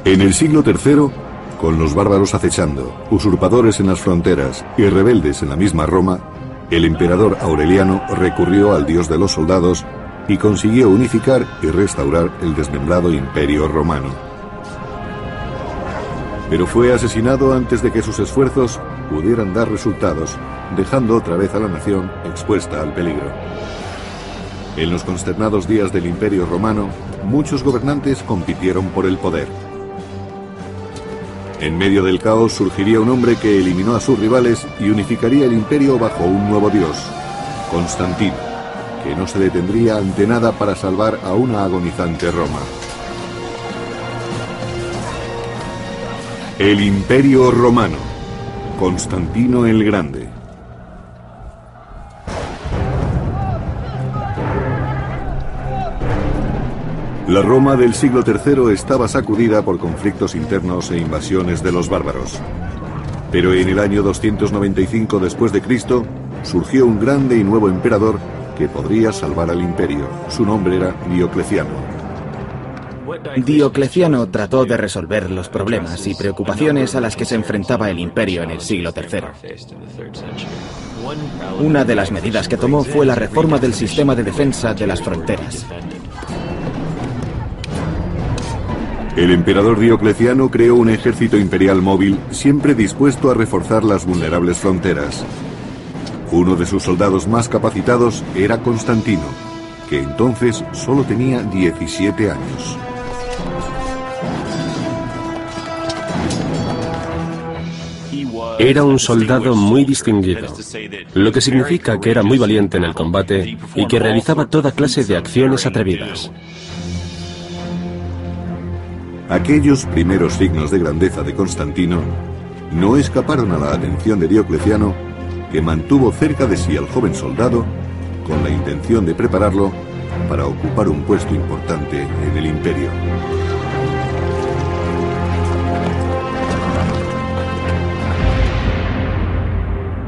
En el siglo III, con los bárbaros acechando, usurpadores en las fronteras y rebeldes en la misma Roma, el emperador Aureliano recurrió al dios de los soldados y consiguió unificar y restaurar el desmembrado Imperio Romano. Pero fue asesinado antes de que sus esfuerzos pudieran dar resultados, dejando otra vez a la nación expuesta al peligro. En los consternados días del Imperio Romano, muchos gobernantes compitieron por el poder. En medio del caos surgiría un hombre que eliminó a sus rivales y unificaría el imperio bajo un nuevo dios, Constantino, que no se detendría ante nada para salvar a una agonizante Roma. El Imperio Romano, Constantino el Grande. La Roma del siglo III estaba sacudida por conflictos internos e invasiones de los bárbaros. Pero en el año 295 después de Cristo surgió un grande y nuevo emperador que podría salvar al imperio. Su nombre era Diocleciano. Diocleciano trató de resolver los problemas y preocupaciones a las que se enfrentaba el imperio en el siglo III. Una de las medidas que tomó fue la reforma del sistema de defensa de las fronteras. El emperador Diocleciano creó un ejército imperial móvil siempre dispuesto a reforzar las vulnerables fronteras. Uno de sus soldados más capacitados era Constantino, que entonces solo tenía 17 años. Era un soldado muy distinguido, lo que significa que era muy valiente en el combate y que realizaba toda clase de acciones atrevidas. Aquellos primeros signos de grandeza de Constantino no escaparon a la atención de Diocleciano, que mantuvo cerca de sí al joven soldado con la intención de prepararlo para ocupar un puesto importante en el imperio.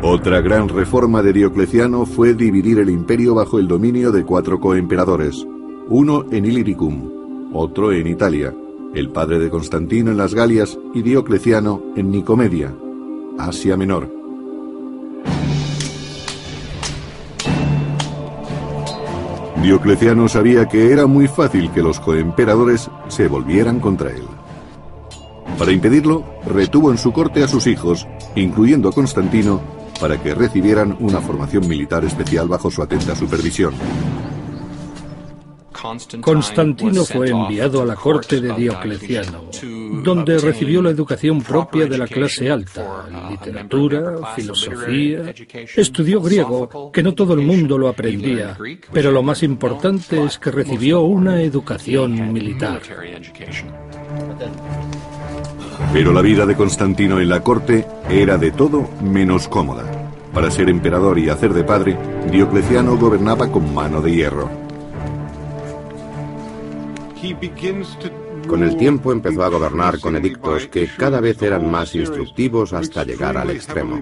Otra gran reforma de Diocleciano fue dividir el imperio bajo el dominio de 4 coemperadores, uno en Illyricum, otro en Italia, el padre de Constantino en las Galias y Diocleciano en Nicomedia, Asia Menor. Diocleciano sabía que era muy fácil que los coemperadores se volvieran contra él. Para impedirlo, retuvo en su corte a sus hijos, incluyendo a Constantino, para que recibieran una formación militar especial bajo su atenta supervisión. Constantino fue enviado a la corte de Diocleciano, donde recibió la educación propia de la clase alta, literatura, filosofía. Estudió griego, que no todo el mundo lo aprendía, pero lo más importante es que recibió una educación militar. Pero la vida de Constantino en la corte era de todo menos cómoda. Para ser emperador y hacer de padre, Diocleciano gobernaba con mano de hierro. Con el tiempo empezó a gobernar con edictos que cada vez eran más instructivos hasta llegar al extremo.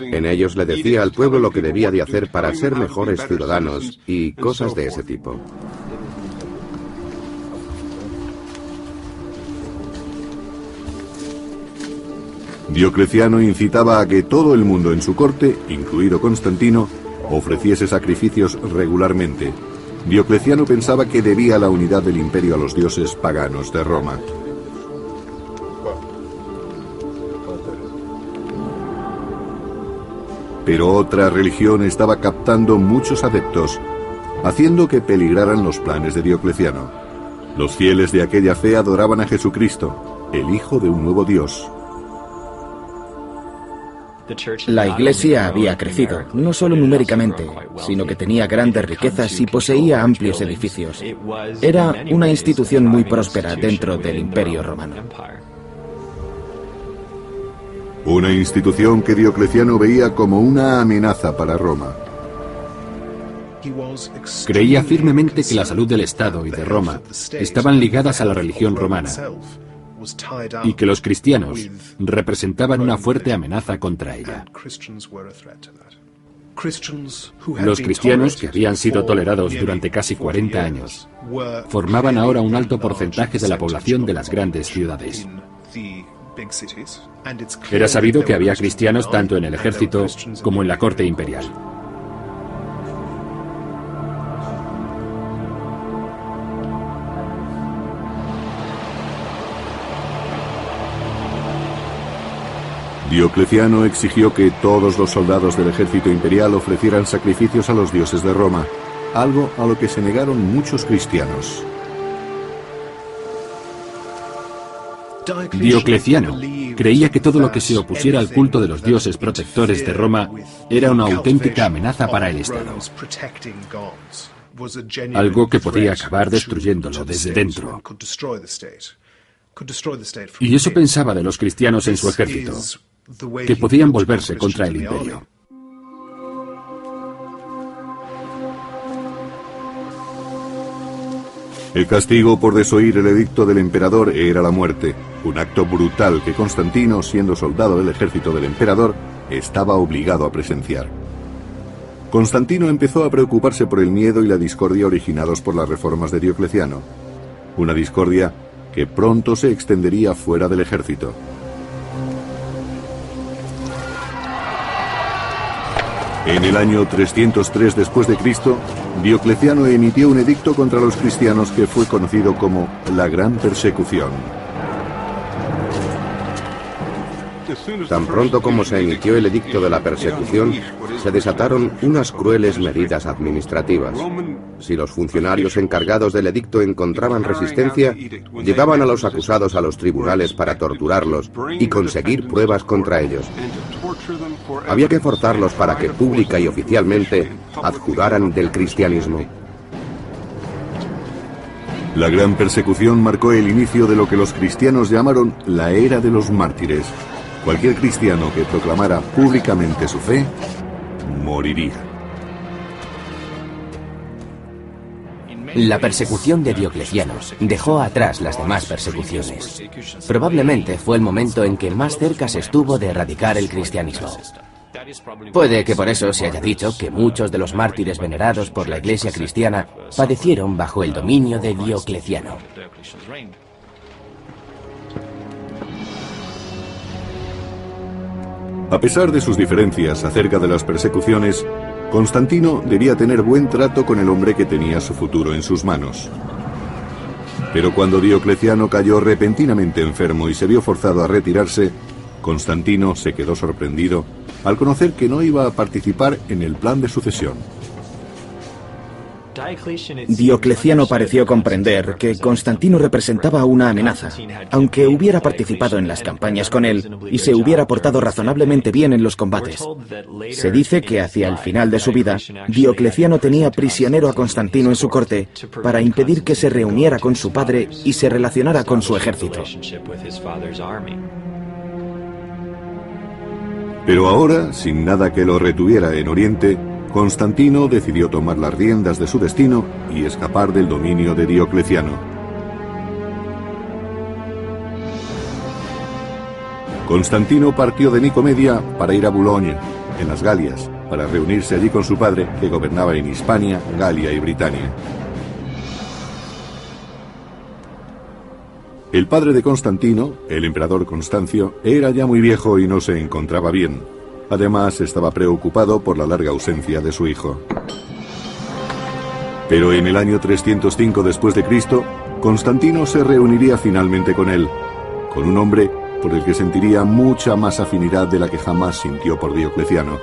En ellos le decía al pueblo lo que debía de hacer para ser mejores ciudadanos y cosas de ese tipo. Diocleciano incitaba a que todo el mundo en su corte, incluido Constantino, ofreciese sacrificios regularmente. Diocleciano pensaba que debía la unidad del imperio a los dioses paganos de Roma. Pero otra religión estaba captando muchos adeptos, haciendo que peligraran los planes de Diocleciano. Los fieles de aquella fe adoraban a Jesucristo, el Hijo de un nuevo Dios. La Iglesia había crecido, no solo numéricamente, sino que tenía grandes riquezas y poseía amplios edificios. Era una institución muy próspera dentro del Imperio Romano. Una institución que Diocleciano veía como una amenaza para Roma. Creía firmemente que la salud del Estado y de Roma estaban ligadas a la religión romana, y que los cristianos representaban una fuerte amenaza contra ella. Los cristianos, que habían sido tolerados durante casi 40 años, formaban ahora un alto porcentaje de la población de las grandes ciudades. Era sabido que había cristianos tanto en el ejército como en la corte imperial. Diocleciano exigió que todos los soldados del ejército imperial ofrecieran sacrificios a los dioses de Roma, algo a lo que se negaron muchos cristianos. Diocleciano creía que todo lo que se opusiera al culto de los dioses protectores de Roma era una auténtica amenaza para el Estado, algo que podía acabar destruyéndolo desde dentro. Y eso pensaba de los cristianos en su ejército, que podían volverse contra el imperio. El castigo por desoír el edicto del emperador era la muerte, un acto brutal que Constantino, siendo soldado del ejército del emperador, estaba obligado a presenciar. Constantino empezó a preocuparse por el miedo y la discordia originados por las reformas de Diocleciano, una discordia que pronto se extendería fuera del ejército. En el año 303 después de Cristo, Diocleciano emitió un edicto contra los cristianos que fue conocido como la Gran Persecución. Tan pronto como se emitió el edicto de la persecución, se desataron unas crueles medidas administrativas. Si los funcionarios encargados del edicto encontraban resistencia, llevaban a los acusados a los tribunales para torturarlos y conseguir pruebas contra ellos. Había que forzarlos para que pública y oficialmente adjuraran del cristianismo. La Gran Persecución marcó el inicio de lo que los cristianos llamaron la Era de los Mártires. Cualquier cristiano que proclamara públicamente su fe, moriría. La persecución de Diocleciano dejó atrás las demás persecuciones. Probablemente fue el momento en que más cerca se estuvo de erradicar el cristianismo. Puede que por eso se haya dicho que muchos de los mártires venerados por la Iglesia cristiana padecieron bajo el dominio de Diocleciano. A pesar de sus diferencias acerca de las persecuciones, Constantino debía tener buen trato con el hombre que tenía su futuro en sus manos. Pero cuando Diocleciano cayó repentinamente enfermo y se vio forzado a retirarse, Constantino se quedó sorprendido al conocer que no iba a participar en el plan de sucesión. Diocleciano pareció comprender que Constantino representaba una amenaza, aunque hubiera participado en las campañas con él y se hubiera portado razonablemente bien en los combates. Se dice que hacia el final de su vida, Diocleciano tenía prisionero a Constantino en su corte para impedir que se reuniera con su padre y se relacionara con su ejército. Pero ahora, sin nada que lo retuviera en Oriente, Constantino decidió tomar las riendas de su destino y escapar del dominio de Diocleciano. Constantino partió de Nicomedia para ir a Boulogne, en las Galias, para reunirse allí con su padre, que gobernaba en Hispania, Galia y Britania. El padre de Constantino, el emperador Constancio, era ya muy viejo y no se encontraba bien. Además, estaba preocupado por la larga ausencia de su hijo. Pero en el año 305 después de Cristo, Constantino se reuniría finalmente con él, con un hombre por el que sentiría mucha más afinidad de la que jamás sintió por Diocleciano.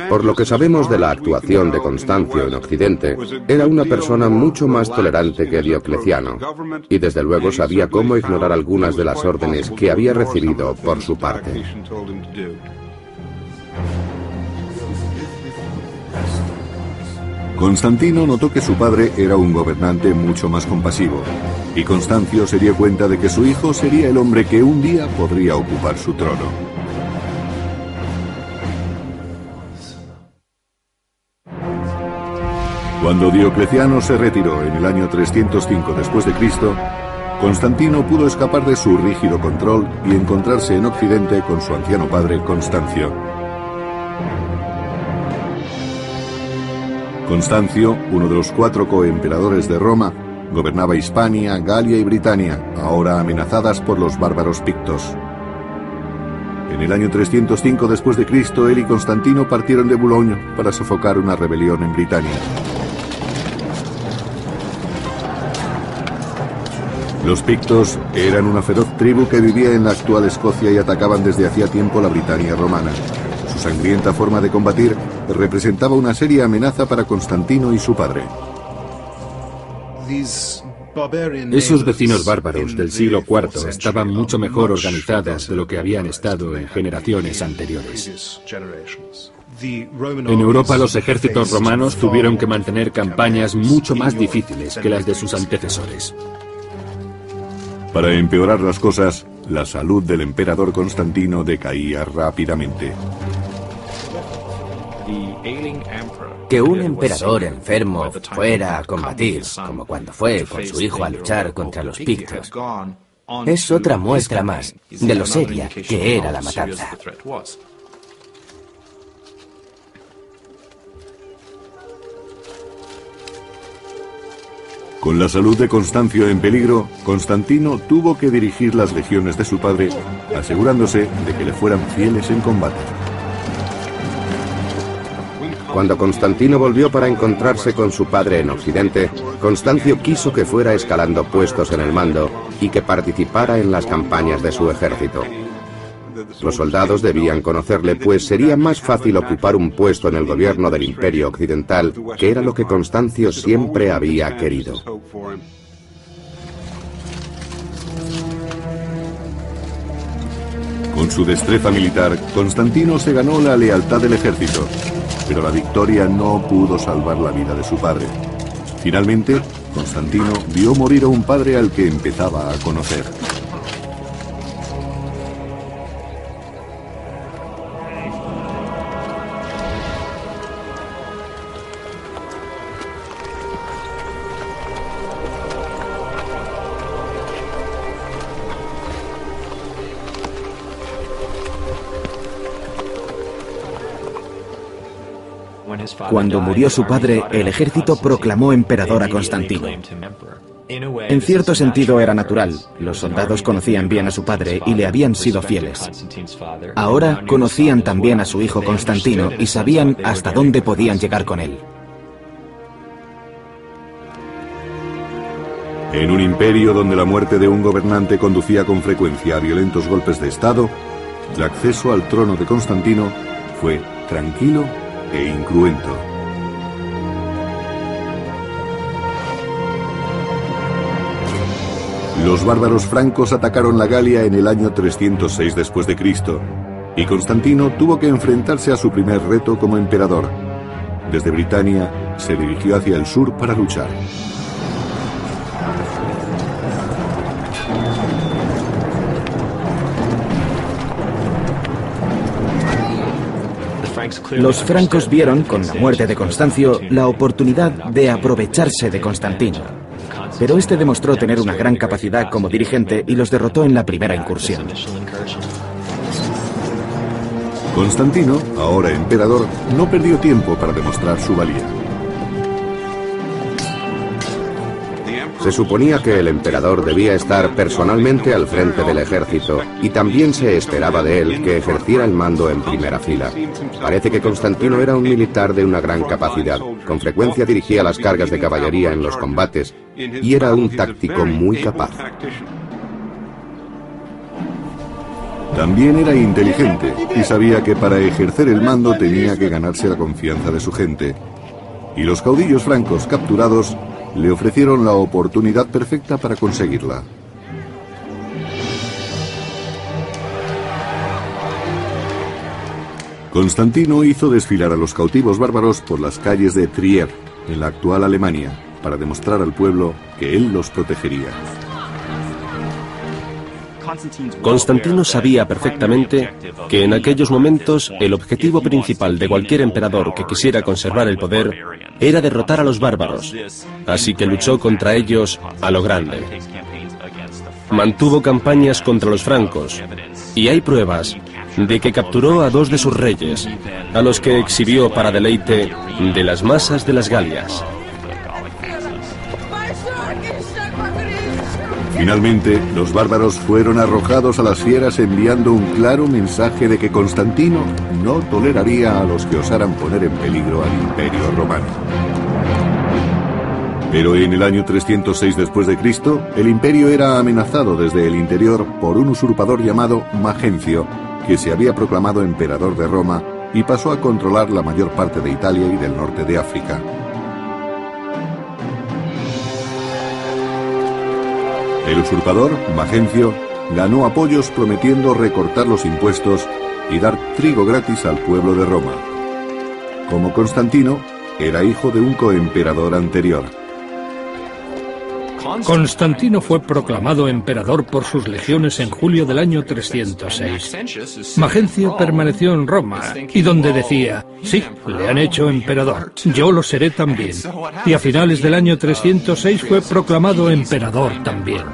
Por lo que sabemos de la actuación de Constancio en Occidente, era una persona mucho más tolerante que Diocleciano, y desde luego sabía cómo ignorar algunas de las órdenes que había recibido por su parte. Constantino notó que su padre era un gobernante mucho más compasivo, y Constancio se dio cuenta de que su hijo sería el hombre que un día podría ocupar su trono. Cuando Diocleciano se retiró en el año 305 después de Cristo, Constantino pudo escapar de su rígido control y encontrarse en Occidente con su anciano padre Constancio. Constancio, uno de los 4 coemperadores de Roma, gobernaba Hispania, Galia y Britania, ahora amenazadas por los bárbaros pictos. En el año 305 después de Cristo, él y Constantino partieron de Boulogne para sofocar una rebelión en Britania. Los pictos eran una feroz tribu que vivía en la actual Escocia y atacaban desde hacía tiempo la Britania romana. Su sangrienta forma de combatir representaba una seria amenaza para Constantino y su padre. Esos vecinos bárbaros del siglo IV estaban mucho mejor organizados de lo que habían estado en generaciones anteriores. En Europa los ejércitos romanos tuvieron que mantener campañas mucho más difíciles que las de sus antecesores. Para empeorar las cosas, la salud del emperador Constantino decaía rápidamente. Que un emperador enfermo fuera a combatir, como cuando fue con su hijo a luchar contra los pictos, es otra muestra más de lo seria que era la matanza. Con la salud de Constancio en peligro, Constantino tuvo que dirigir las legiones de su padre, asegurándose de que le fueran fieles en combate. Cuando Constantino volvió para encontrarse con su padre en Occidente, Constancio quiso que fuera escalando puestos en el mando y que participara en las campañas de su ejército. Los soldados debían conocerle, pues sería más fácil ocupar un puesto en el gobierno del Imperio Occidental, que era lo que Constancio siempre había querido. Con su destreza militar, Constantino se ganó la lealtad del ejército, pero la victoria no pudo salvar la vida de su padre. Finalmente, Constantino vio morir a un padre al que empezaba a conocer. Cuando murió su padre, el ejército proclamó emperador a Constantino. En cierto sentido era natural. Los soldados conocían bien a su padre y le habían sido fieles. Ahora conocían también a su hijo Constantino y sabían hasta dónde podían llegar con él. En un imperio donde la muerte de un gobernante conducía con frecuencia a violentos golpes de Estado, el acceso al trono de Constantino fue tranquilo e incruento. Los bárbaros francos atacaron la Galia en el año 306 después de Cristo, y Constantino tuvo que enfrentarse a su primer reto como emperador. Desde Britania se dirigió hacia el sur para luchar. Los francos vieron, con la muerte de Constancio, la oportunidad de aprovecharse de Constantino. Pero este demostró tener una gran capacidad como dirigente y los derrotó en la primera incursión. Constantino, ahora emperador, no perdió tiempo para demostrar su valía. Se suponía que el emperador debía estar personalmente al frente del ejército y también se esperaba de él que ejerciera el mando en primera fila. Parece que Constantino era un militar de una gran capacidad. Con frecuencia dirigía las cargas de caballería en los combates y era un táctico muy capaz. También era inteligente y sabía que para ejercer el mando tenía que ganarse la confianza de su gente. Y los caudillos francos capturados le ofrecieron la oportunidad perfecta para conseguirla. Constantino hizo desfilar a los cautivos bárbaros por las calles de Trier, en la actual Alemania, para demostrar al pueblo que él los protegería. Constantino sabía perfectamente que en aquellos momentos el objetivo principal de cualquier emperador que quisiera conservar el poder era derrotar a los bárbaros, así que luchó contra ellos a lo grande. Mantuvo campañas contra los francos, y hay pruebas de que capturó a 2 de sus reyes, a los que exhibió para deleite de las masas de las Galias. Finalmente, los bárbaros fueron arrojados a las fieras enviando un claro mensaje de que Constantino no toleraría a los que osaran poner en peligro al Imperio Romano. Pero en el año 306 después de Cristo, el imperio era amenazado desde el interior por un usurpador llamado Magencio, que se había proclamado emperador de Roma y pasó a controlar la mayor parte de Italia y del norte de África. El usurpador, Magencio, ganó apoyos prometiendo recortar los impuestos y dar trigo gratis al pueblo de Roma. Como Constantino, era hijo de un coemperador anterior. Constantino fue proclamado emperador por sus legiones en julio del año 306. Magencio permaneció en Roma y donde decía, sí, le han hecho emperador, yo lo seré también. Y a finales del año 306 fue proclamado emperador también.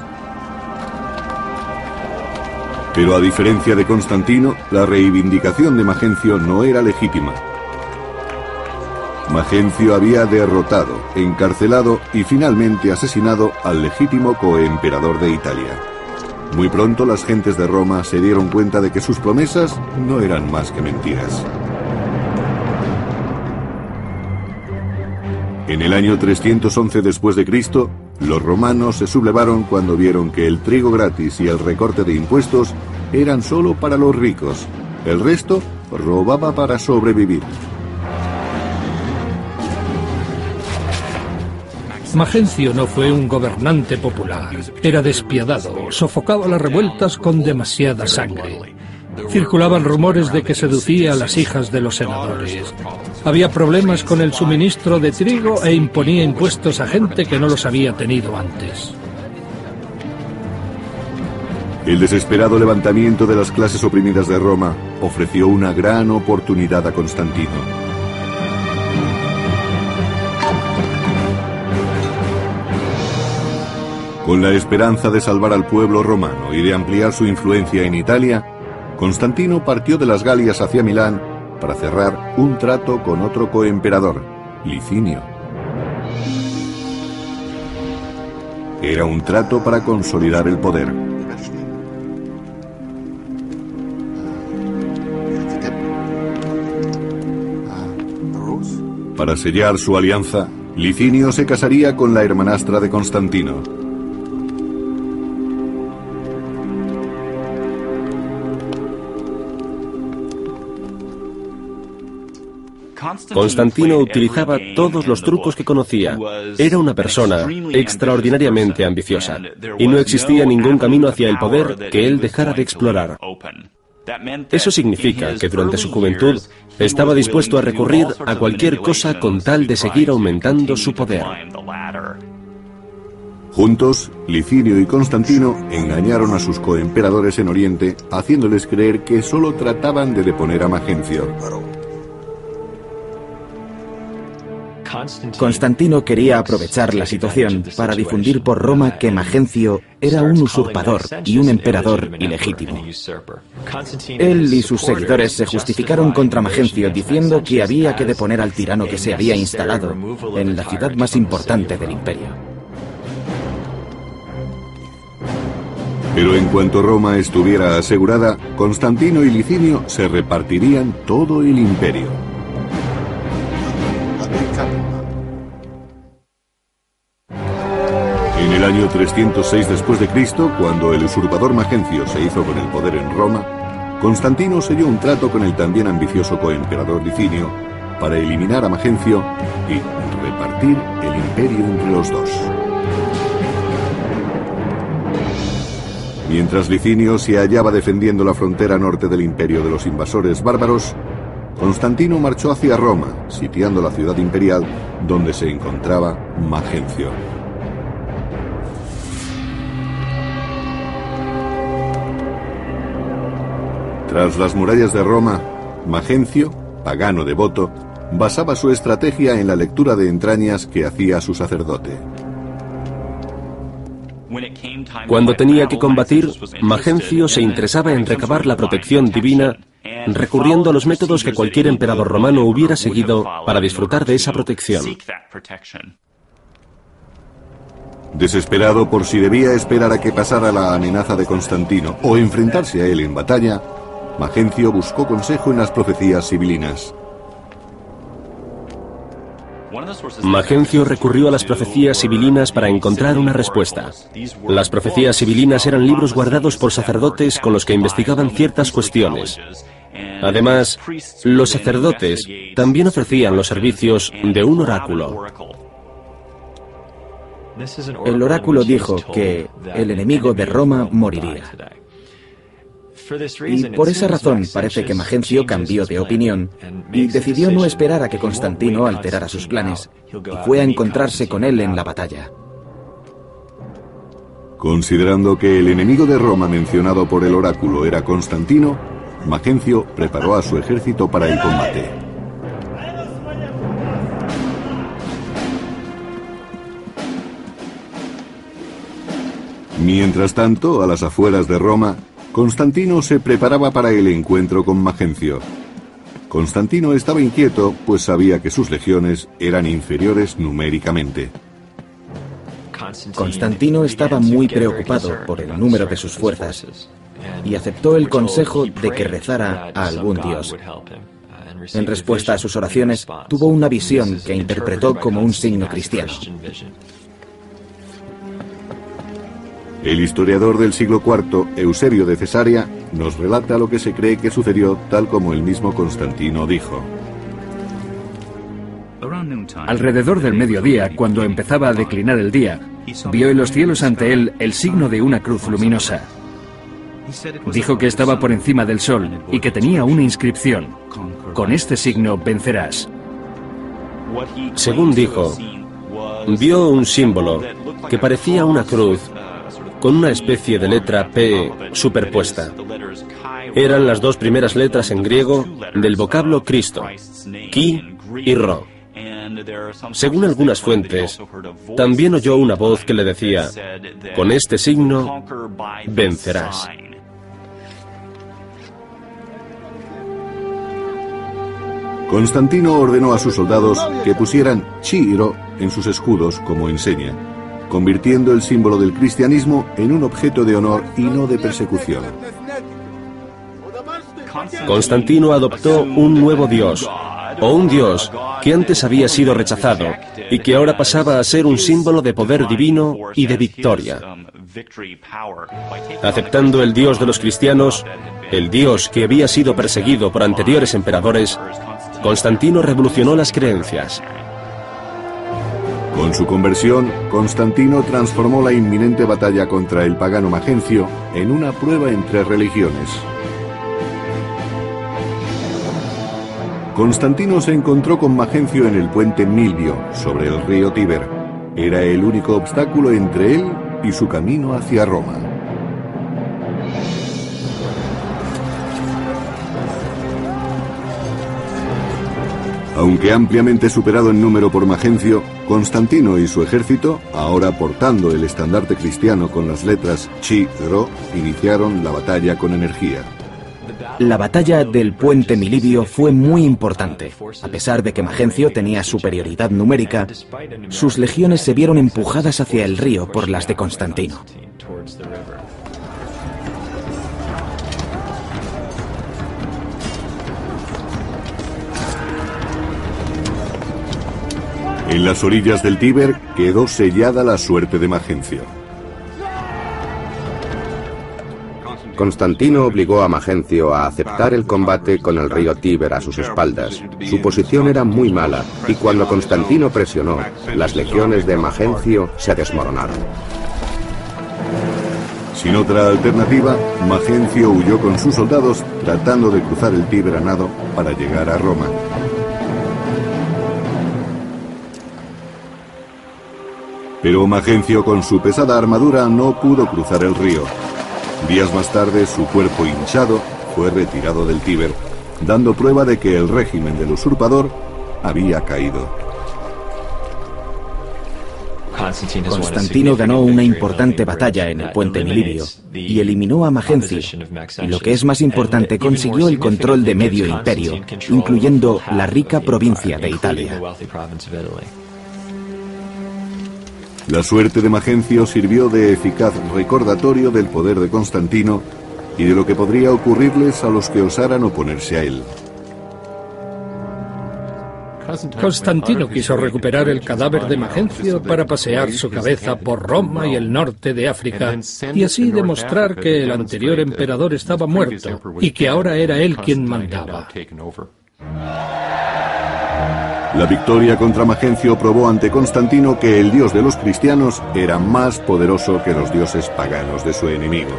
Pero a diferencia de Constantino, la reivindicación de Magencio no era legítima. Magencio había derrotado, encarcelado y finalmente asesinado al legítimo coemperador de Italia. Muy pronto las gentes de Roma se dieron cuenta de que sus promesas no eran más que mentiras. En el año 311 después de Cristo, los romanos se sublevaron cuando vieron que el trigo gratis y el recorte de impuestos eran solo para los ricos. El resto robaba para sobrevivir. Magencio no fue un gobernante popular. Era despiadado, sofocaba las revueltas con demasiada sangre. Circulaban rumores de que seducía a las hijas de los senadores. Había problemas con el suministro de trigo e imponía impuestos a gente que no los había tenido antes. El desesperado levantamiento de las clases oprimidas de Roma ofreció una gran oportunidad a Constantino. Con la esperanza de salvar al pueblo romano y de ampliar su influencia en Italia, Constantino partió de las Galias hacia Milán para cerrar un trato con otro coemperador, Licinio. Era un trato para consolidar el poder. Para sellar su alianza, Licinio se casaría con la hermanastra de Constantino. Constantino utilizaba todos los trucos que conocía. Era una persona extraordinariamente ambiciosa, y no existía ningún camino hacia el poder que él dejara de explorar. Eso significa que durante su juventud estaba dispuesto a recurrir a cualquier cosa con tal de seguir aumentando su poder. Juntos, Licinio y Constantino engañaron a sus coemperadores en Oriente, haciéndoles creer que solo trataban de deponer a Magencio. Constantino quería aprovechar la situación para difundir por Roma que Magencio era un usurpador y un emperador ilegítimo. Él y sus seguidores se justificaron contra Magencio diciendo que había que deponer al tirano que se había instalado en la ciudad más importante del imperio. Pero en cuanto Roma estuviera asegurada, Constantino y Licinio se repartirían todo el imperio. En el año 306 después de Cristo, cuando el usurpador Magencio se hizo con el poder en Roma, Constantino selló un trato con el también ambicioso coemperador Licinio para eliminar a Magencio y repartir el imperio entre los dos. Mientras Licinio se hallaba defendiendo la frontera norte del imperio de los invasores bárbaros, Constantino marchó hacia Roma, sitiando la ciudad imperial donde se encontraba Magencio. Tras las murallas de Roma, Magencio, pagano devoto, basaba su estrategia en la lectura de entrañas que hacía su sacerdote. Cuando tenía que combatir, Magencio se interesaba en recabar la protección divina recurriendo a los métodos que cualquier emperador romano hubiera seguido para disfrutar de esa protección. Desesperado por si debía esperar a que pasara la amenaza de Constantino o enfrentarse a él en batalla, Magencio buscó consejo en las profecías sibilinas. Magencio recurrió a las profecías sibilinas para encontrar una respuesta. Las profecías sibilinas eran libros guardados por sacerdotes con los que investigaban ciertas cuestiones. Además, los sacerdotes también ofrecían los servicios de un oráculo. El oráculo dijo que el enemigo de Roma moriría. Y por esa razón parece que Magencio cambió de opinión y decidió no esperar a que Constantino alterara sus planes, y fue a encontrarse con él en la batalla. Considerando que el enemigo de Roma mencionado por el oráculo era Constantino, Magencio preparó a su ejército para el combate. Mientras tanto, a las afueras de Roma, Constantino se preparaba para el encuentro con Magencio. Constantino estaba inquieto, pues sabía que sus legiones eran inferiores numéricamente. Constantino estaba muy preocupado por el número de sus fuerzas y aceptó el consejo de que rezara a algún dios. En respuesta a sus oraciones, tuvo una visión que interpretó como un signo cristiano. El historiador del siglo IV, Eusebio de Cesarea, nos relata lo que se cree que sucedió tal como el mismo Constantino dijo. Alrededor del mediodía, cuando empezaba a declinar el día, vio en los cielos ante él el signo de una cruz luminosa. Dijo que estaba por encima del sol y que tenía una inscripción: con este signo vencerás. Según dijo, vio un símbolo que parecía una cruz con una especie de letra P superpuesta. Eran las dos primeras letras en griego del vocablo Cristo, Ki y Ro. Según algunas fuentes, también oyó una voz que le decía: con este signo vencerás. Constantino ordenó a sus soldados que pusieran Chi y Ro en sus escudos como enseña, convirtiendo el símbolo del cristianismo en un objeto de honor y no de persecución. Constantino adoptó un nuevo dios, o un dios que antes había sido rechazado y que ahora pasaba a ser un símbolo de poder divino y de victoria. Aceptando el dios de los cristianos, el dios que había sido perseguido por anteriores emperadores, Constantino revolucionó las creencias. Con su conversión, Constantino transformó la inminente batalla contra el pagano Magencio en una prueba entre religiones. Constantino se encontró con Magencio en el puente Milvio, sobre el río Tíber. Era el único obstáculo entre él y su camino hacia Roma. Aunque ampliamente superado en número por Magencio, Constantino y su ejército, ahora portando el estandarte cristiano con las letras Chi, Ro, iniciaron la batalla con energía. La batalla del puente Milivio fue muy importante. A pesar de que Magencio tenía superioridad numérica, sus legiones se vieron empujadas hacia el río por las de Constantino. En las orillas del Tíber quedó sellada la suerte de Magencio. Constantino obligó a Magencio a aceptar el combate con el río Tíber a sus espaldas. Su posición era muy mala y cuando Constantino presionó, las legiones de Magencio se desmoronaron. Sin otra alternativa, Magencio huyó con sus soldados tratando de cruzar el Tíber a nado para llegar a Roma. Pero Magencio con su pesada armadura no pudo cruzar el río. Días más tarde su cuerpo hinchado fue retirado del Tíber, dando prueba de que el régimen del usurpador había caído. Constantino ganó una importante batalla en el puente Milivio y eliminó a Magencio, y lo que es más importante, consiguió el control de medio imperio, incluyendo la rica provincia de Italia. La suerte de Magencio sirvió de eficaz recordatorio del poder de Constantino y de lo que podría ocurrirles a los que osaran oponerse a él. Constantino quiso recuperar el cadáver de Magencio para pasear su cabeza por Roma y el norte de África y así demostrar que el anterior emperador estaba muerto y que ahora era él quien mandaba. La victoria contra Magencio probó ante Constantino que el dios de los cristianos era más poderoso que los dioses paganos de su enemigo.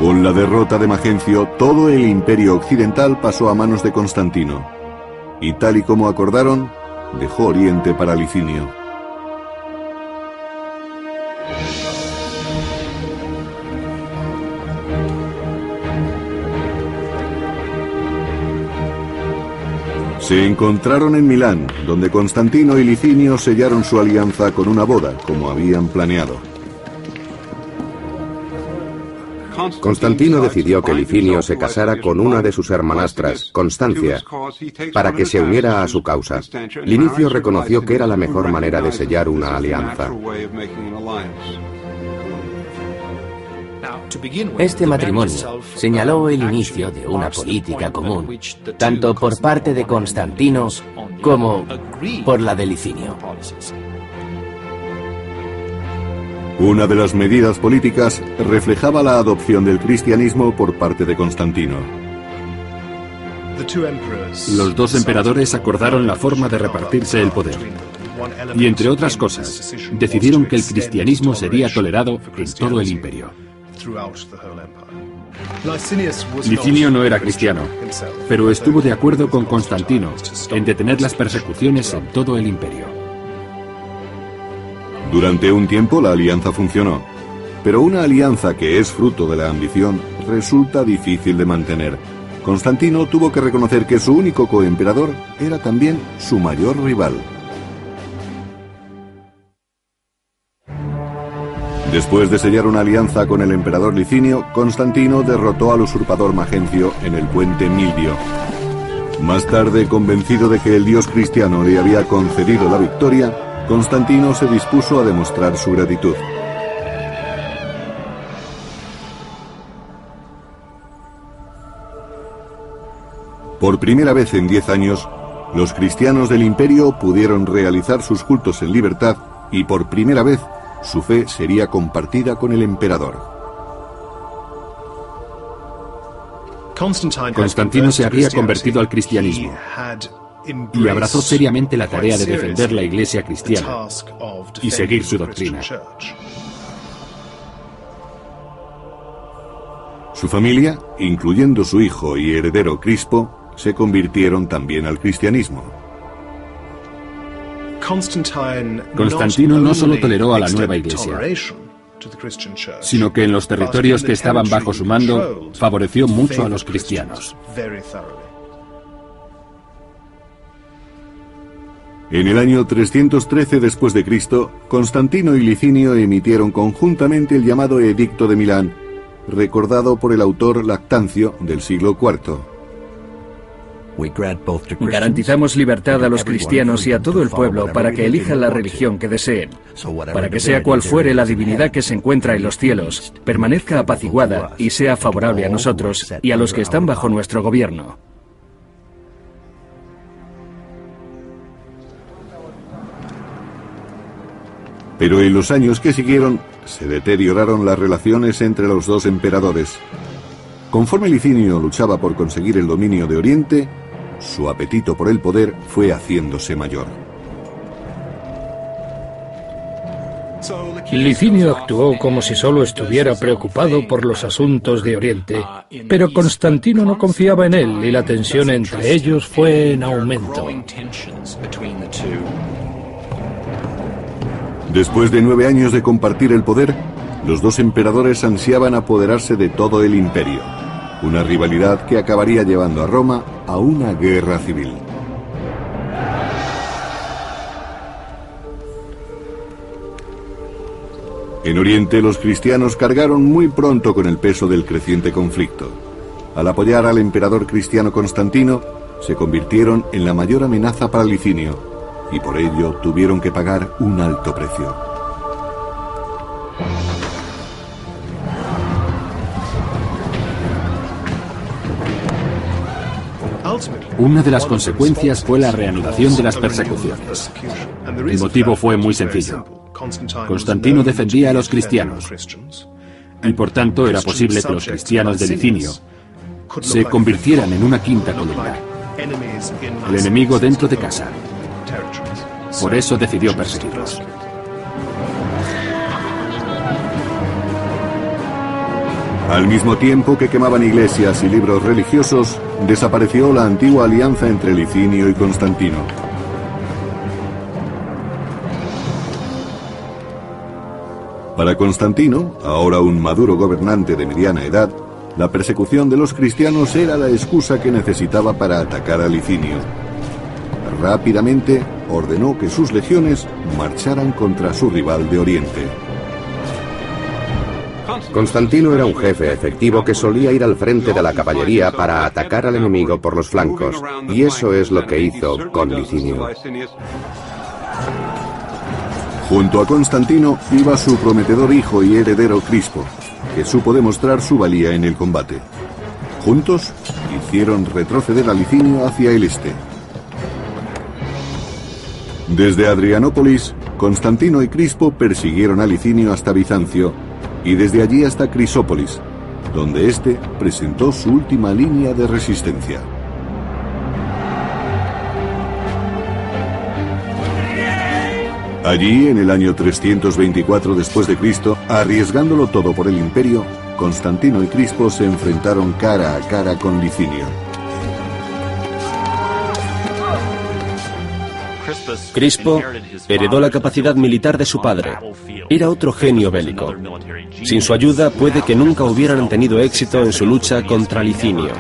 Con la derrota de Magencio, todo el imperio occidental pasó a manos de Constantino, y tal y como acordaron, dejó Oriente para Licinio. Se encontraron en Milán, donde Constantino y Licinio sellaron su alianza con una boda, como habían planeado. Constantino decidió que Licinio se casara con una de sus hermanastras, Constancia, para que se uniera a su causa. Linicio reconoció que era la mejor manera de sellar una alianza. Este matrimonio señaló el inicio de una política común, tanto por parte de Constantino como por la de Licinio. Una de las medidas políticas reflejaba la adopción del cristianismo por parte de Constantino. Los dos emperadores acordaron la forma de repartirse el poder. Y entre otras cosas, decidieron que el cristianismo sería tolerado en todo el imperio. Licinio no era cristiano, pero estuvo de acuerdo con Constantino en detener las persecuciones en todo el imperio. Durante un tiempo la alianza funcionó, pero una alianza que es fruto de la ambición resulta difícil de mantener. Constantino tuvo que reconocer que su único coemperador era también su mayor rival. Después de sellar una alianza con el emperador Licinio, Constantino derrotó al usurpador Magencio en el puente Milvio. Más tarde, convencido de que el dios cristiano le había concedido la victoria, Constantino se dispuso a demostrar su gratitud. Por primera vez en 10 años, los cristianos del imperio pudieron realizar sus cultos en libertad y por primera vez su fe sería compartida con el emperador. Constantino se había convertido al cristianismo y abrazó seriamente la tarea de defender la Iglesia cristiana y seguir su doctrina. Su familia, incluyendo su hijo y heredero Crispo, se convirtieron también al cristianismo. Constantino no solo toleró a la nueva Iglesia, sino que en los territorios que estaban bajo su mando favoreció mucho a los cristianos. En el año 313 después de Cristo, Constantino y Licinio emitieron conjuntamente el llamado Edicto de Milán, recordado por el autor Lactancio del siglo IV. Garantizamos libertad a los cristianos y a todo el pueblo para que elijan la religión que deseen, para que sea cual fuere la divinidad que se encuentra en los cielos, permanezca apaciguada y sea favorable a nosotros y a los que están bajo nuestro gobierno. Pero en los años que siguieron, se deterioraron las relaciones entre los dos emperadores. Conforme Licinio luchaba por conseguir el dominio de Oriente, su apetito por el poder fue haciéndose mayor. Licinio actuó como si solo estuviera preocupado por los asuntos de Oriente, pero Constantino no confiaba en él y la tensión entre ellos fue en aumento. Después de 9 años de compartir el poder, los dos emperadores ansiaban apoderarse de todo el imperio. una rivalidad que acabaría llevando a Roma a una guerra civil. En Oriente, los cristianos cargaron muy pronto con el peso del creciente conflicto. Al apoyar al emperador cristiano Constantino, se convirtieron en la mayor amenaza para Licinio, y por ello tuvieron que pagar un alto precio. Una de las consecuencias fue la reanudación de las persecuciones. El motivo fue muy sencillo. Constantino defendía a los cristianos, y por tanto era posible que los cristianos de Licinio se convirtieran en una quinta columna, el enemigo dentro de casa. Por eso decidió perseguirlos. Al mismo tiempo que quemaban iglesias y libros religiosos, desapareció la antigua alianza entre Licinio y Constantino. Para Constantino, ahora un maduro gobernante de mediana edad, la persecución de los cristianos era la excusa que necesitaba para atacar a Licinio. Rápidamente ordenó que sus legiones marcharan contra su rival de Oriente. Constantino era un jefe efectivo que solía ir al frente de la caballería para atacar al enemigo por los flancos, y eso es lo que hizo con Licinio. Junto a Constantino iba su prometedor hijo y heredero Crispo, que supo demostrar su valía en el combate. Juntos hicieron retroceder a Licinio hacia el este. Desde Adrianópolis, Constantino y Crispo persiguieron a Licinio hasta Bizancio, y desde allí hasta Crisópolis, donde éste presentó su última línea de resistencia. Allí, en el año 324 después de Cristo, arriesgándolo todo por el imperio, Constantino y Crispo se enfrentaron cara a cara con Licinio. Crispo heredó la capacidad militar de su padre. Era otro genio bélico. Sin su ayuda, puede que nunca hubieran tenido éxito en su lucha contra Licinio.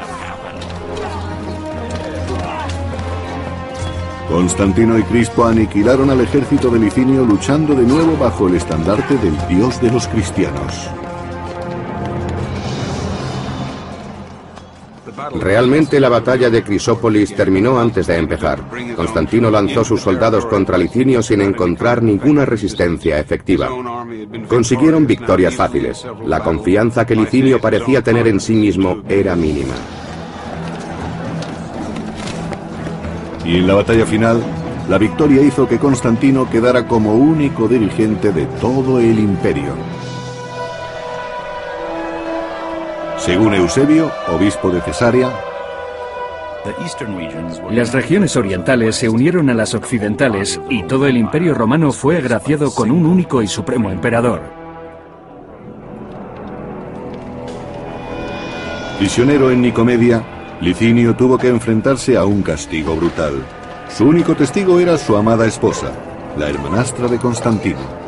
Constantino y Crispo aniquilaron al ejército de Licinio luchando de nuevo bajo el estandarte del dios de los cristianos. Realmente la batalla de Crisópolis terminó antes de empezar. Constantino lanzó sus soldados contra Licinio sin encontrar ninguna resistencia efectiva. Consiguieron victorias fáciles. La confianza que Licinio parecía tener en sí mismo era mínima. Y en la batalla final, la victoria hizo que Constantino quedara como único dirigente de todo el imperio. Según Eusebio, obispo de Cesarea, las regiones orientales se unieron a las occidentales y todo el imperio romano fue agraciado con un único y supremo emperador. Prisionero en Nicomedia, Licinio tuvo que enfrentarse a un castigo brutal. Su único testigo era su amada esposa, la hermanastra de Constantino.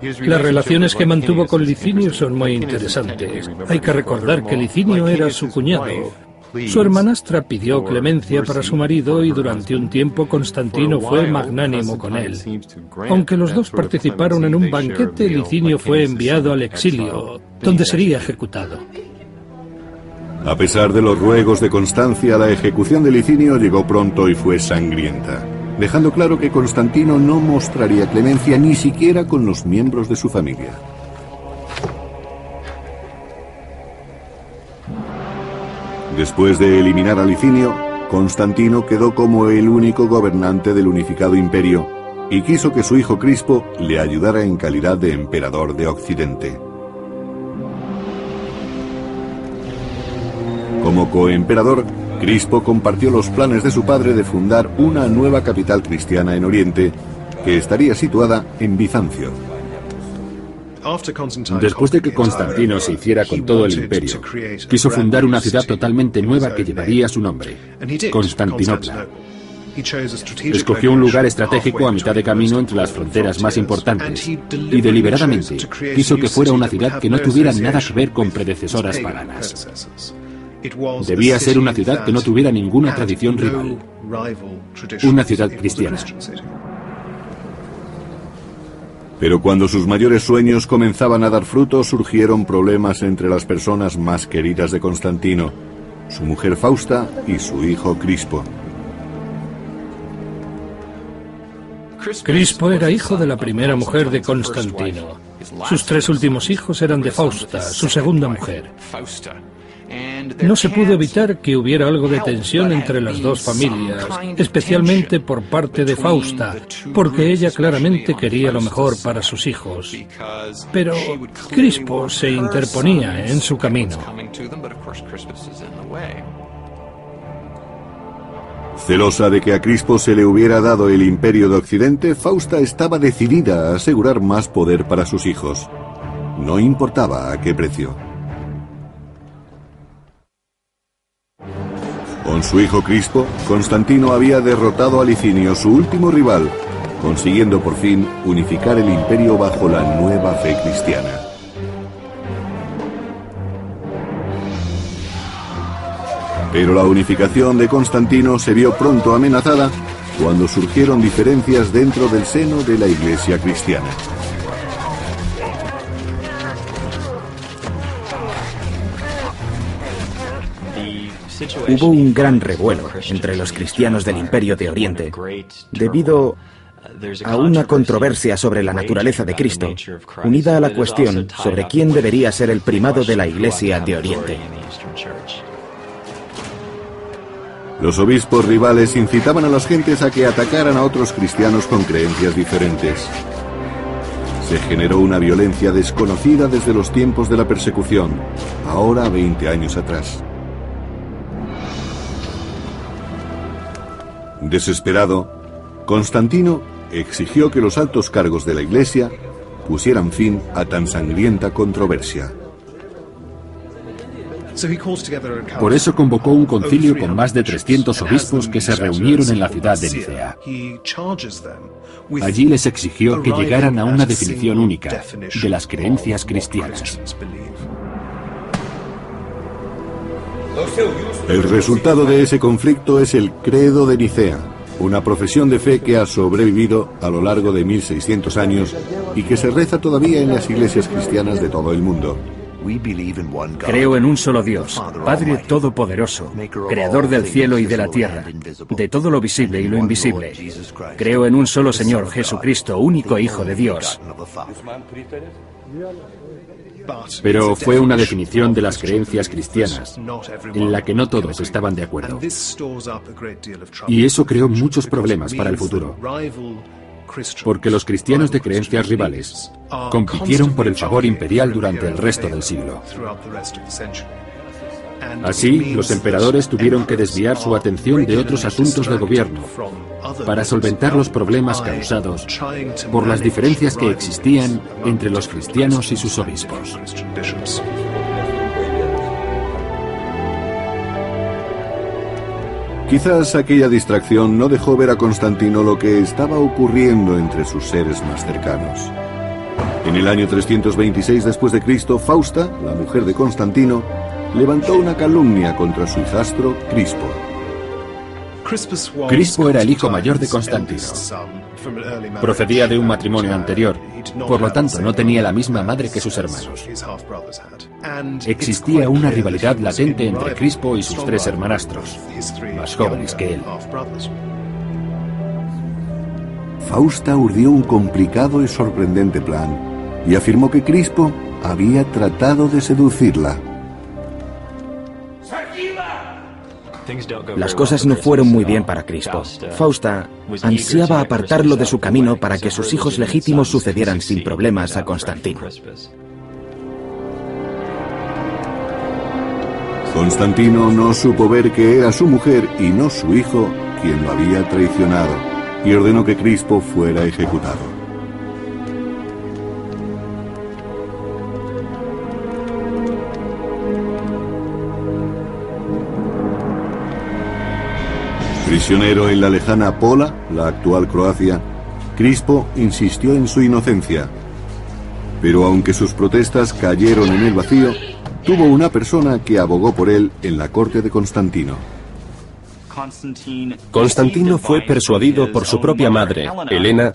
Las relaciones que mantuvo con Licinio son muy interesantes. Hay que recordar que Licinio era su cuñado. Su hermanastra pidió clemencia para su marido y durante un tiempo Constantino fue magnánimo con él. Aunque los dos participaron en un banquete, Licinio fue enviado al exilio, donde sería ejecutado. A pesar de los ruegos de Constancia, la ejecución de Licinio llegó pronto y fue sangrienta, dejando claro que Constantino no mostraría clemencia ni siquiera con los miembros de su familia. Después de eliminar a Licinio, Constantino quedó como el único gobernante del unificado imperio y quiso que su hijo Crispo le ayudara en calidad de emperador de Occidente. Como coemperador, Crispo compartió los planes de su padre de fundar una nueva capital cristiana en Oriente, que estaría situada en Bizancio. Después de que Constantino se hiciera con todo el imperio, quiso fundar una ciudad totalmente nueva que llevaría su nombre, Constantinopla. Escogió un lugar estratégico a mitad de camino entre las fronteras más importantes y deliberadamente quiso que fuera una ciudad que no tuviera nada que ver con predecesoras paganas. Debía ser una ciudad que no tuviera ninguna tradición rival. Una ciudad cristiana. Pero cuando sus mayores sueños comenzaban a dar fruto, surgieron problemas entre las personas más queridas de Constantino, su mujer Fausta y su hijo Crispo. Crispo era hijo de la primera mujer de Constantino. Sus 3 últimos hijos eran de Fausta, su segunda mujer. No se pudo evitar que hubiera algo de tensión entre las dos familias, especialmente por parte de Fausta, porque ella claramente quería lo mejor para sus hijos. Pero Crispo se interponía en su camino. Celosa de que a Crispo se le hubiera dado el imperio de Occidente, Fausta estaba decidida a asegurar más poder para sus hijos. No importaba a qué precio. Con su hijo Crispo, Constantino había derrotado a Licinio, su último rival, consiguiendo por fin unificar el imperio bajo la nueva fe cristiana. Pero la unificación de Constantino se vio pronto amenazada cuando surgieron diferencias dentro del seno de la Iglesia cristiana. Hubo un gran revuelo entre los cristianos del Imperio de Oriente debido a una controversia sobre la naturaleza de Cristo, unida a la cuestión sobre quién debería ser el primado de la Iglesia de Oriente. Los obispos rivales incitaban a las gentes a que atacaran a otros cristianos con creencias diferentes. Se generó una violencia desconocida desde los tiempos de la persecución, ahora 20 años atrás. Desesperado, Constantino exigió que los altos cargos de la Iglesia pusieran fin a tan sangrienta controversia. Por eso convocó un concilio con más de 300 obispos que se reunieron en la ciudad de Nicea. Allí les exigió que llegaran a una definición única de las creencias cristianas. El resultado de ese conflicto es el Credo de Nicea, una profesión de fe que ha sobrevivido a lo largo de 1600 años y que se reza todavía en las iglesias cristianas de todo el mundo. Creo en un solo Dios, Padre Todopoderoso, Creador del cielo y de la tierra, de todo lo visible y lo invisible. Creo en un solo Señor, Jesucristo, único Hijo de Dios. Pero fue una definición de las creencias cristianas, en la que no todos estaban de acuerdo. Y eso creó muchos problemas para el futuro, porque los cristianos de creencias rivales compitieron por el favor imperial durante el resto del siglo. Así, los emperadores tuvieron que desviar su atención de otros asuntos de gobierno para solventar los problemas causados por las diferencias que existían entre los cristianos y sus obispos. Quizás aquella distracción no dejó ver a Constantino lo que estaba ocurriendo entre sus seres más cercanos. En el año 326 después de Cristo, Fausta, la mujer de Constantino, levantó una calumnia contra su hijastro Crispo. Crispo era el hijo mayor de Constantino. Procedía de un matrimonio anterior, por lo tanto no tenía la misma madre que sus hermanos. Existía una rivalidad latente entre Crispo y sus 3 hermanastros, más jóvenes que él. Fausta urdió un complicado y sorprendente plan y afirmó que Crispo había tratado de seducirla. Las cosas no fueron muy bien para Crispo. Fausta ansiaba apartarlo de su camino para que sus hijos legítimos sucedieran sin problemas a Constantino. Constantino no supo ver que era su mujer y no su hijo quien lo había traicionado, y ordenó que Crispo fuera ejecutado. Prisionero en la lejana Pola, la actual Croacia, Crispo insistió en su inocencia. Pero aunque sus protestas cayeron en el vacío, tuvo una persona que abogó por él en la corte de Constantino. Constantino fue persuadido por su propia madre, Helena,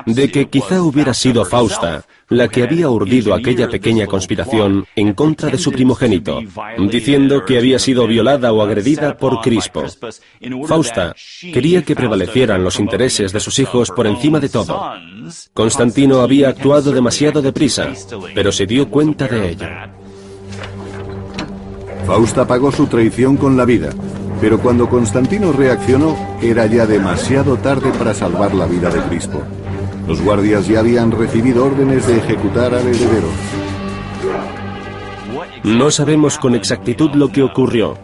de que quizá hubiera sido Fausta la que había urdido aquella pequeña conspiración en contra de su primogénito, diciendo que había sido violada o agredida por Crispo. Fausta quería que prevalecieran los intereses de sus hijos por encima de todo. Constantino había actuado demasiado deprisa, pero se dio cuenta de ello. Fausta pagó su traición con la vida, pero cuando Constantino reaccionó, era ya demasiado tarde para salvar la vida de Crispo. Los guardias ya habían recibido órdenes de ejecutar al heredero. No sabemos con exactitud lo que ocurrió,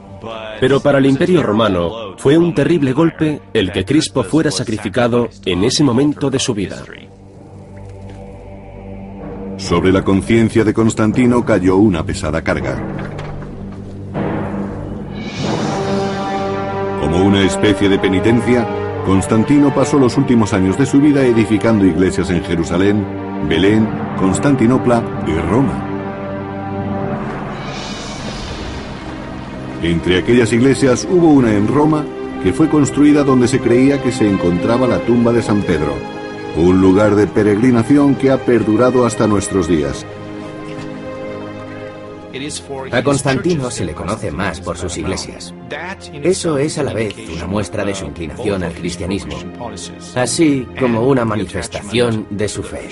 pero para el Imperio Romano fue un terrible golpe el que Crispo fuera sacrificado en ese momento de su vida. Sobre la conciencia de Constantino cayó una pesada carga. Como una especie de penitencia, Constantino pasó los últimos años de su vida edificando iglesias en Jerusalén, Belén, Constantinopla y Roma. Entre aquellas iglesias hubo una en Roma que fue construida donde se creía que se encontraba la tumba de San Pedro, un lugar de peregrinación que ha perdurado hasta nuestros días. A Constantino se le conoce más por sus iglesias. Eso es a la vez una muestra de su inclinación al cristianismo, así como una manifestación de su fe.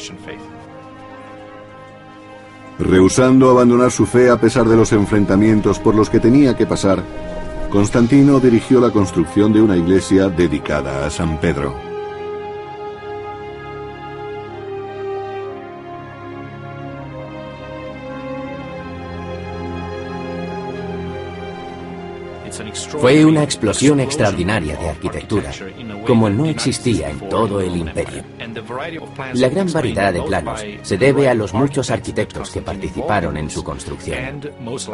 Rehusando abandonar su fe a pesar de los enfrentamientos por los que tenía que pasar, Constantino dirigió la construcción de una iglesia dedicada a San Pedro. Fue una explosión extraordinaria de arquitectura, como no existía en todo el imperio. La gran variedad de planos se debe a los muchos arquitectos que participaron en su construcción.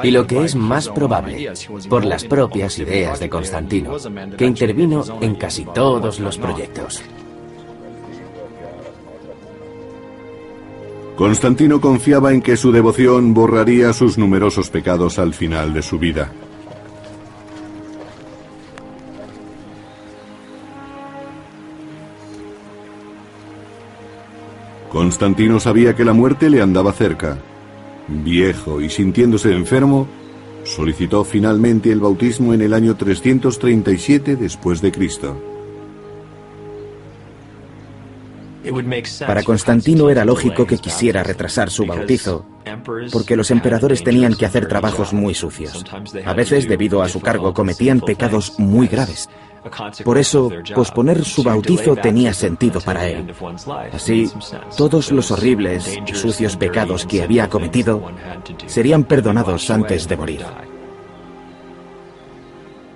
Y lo que es más probable, por las propias ideas de Constantino, que intervino en casi todos los proyectos. Constantino confiaba en que su devoción borraría sus numerosos pecados al final de su vida. Constantino sabía que la muerte le andaba cerca. Viejo y sintiéndose enfermo, solicitó finalmente el bautismo en el año 337 después de Cristo. Para Constantino era lógico que quisiera retrasar su bautizo, porque los emperadores tenían que hacer trabajos muy sucios. A veces, debido a su cargo, cometían pecados muy graves. Por eso, posponer su bautizo tenía sentido para él. Así, todos los horribles y sucios pecados que había cometido serían perdonados antes de morir.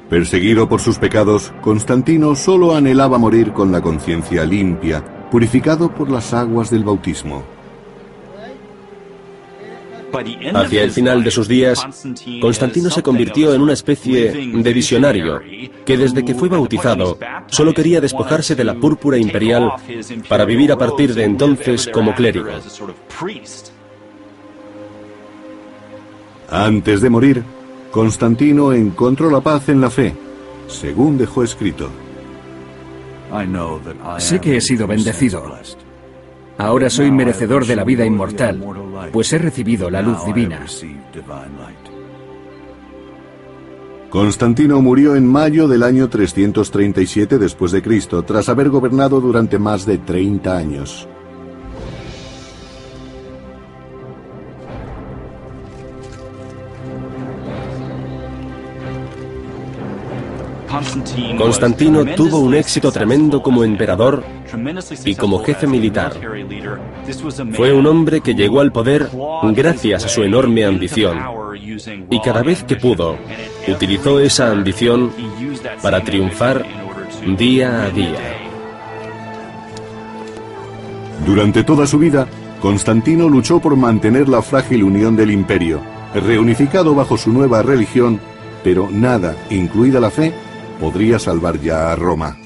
Perseguido por sus pecados, Constantino solo anhelaba morir con la conciencia limpia, purificado por las aguas del bautismo. Hacia el final de sus días, Constantino se convirtió en una especie de visionario que desde que fue bautizado solo quería despojarse de la púrpura imperial para vivir a partir de entonces como clérigo. Antes de morir, Constantino encontró la paz en la fe, según dejó escrito. Sé que he sido bendecido. Ahora soy merecedor de la vida inmortal, pues he recibido la luz divina. Constantino murió en mayo del año 337 después de Cristo, tras haber gobernado durante más de 30 años. Constantino tuvo un éxito tremendo como emperador y como jefe militar. Fue un hombre que llegó al poder gracias a su enorme ambición, y cada vez que pudo, utilizó esa ambición para triunfar día a día. Durante toda su vida, Constantino luchó por mantener la frágil unión del imperio, reunificado bajo su nueva religión, pero nada, incluida la fe, podría salvar ya a Roma.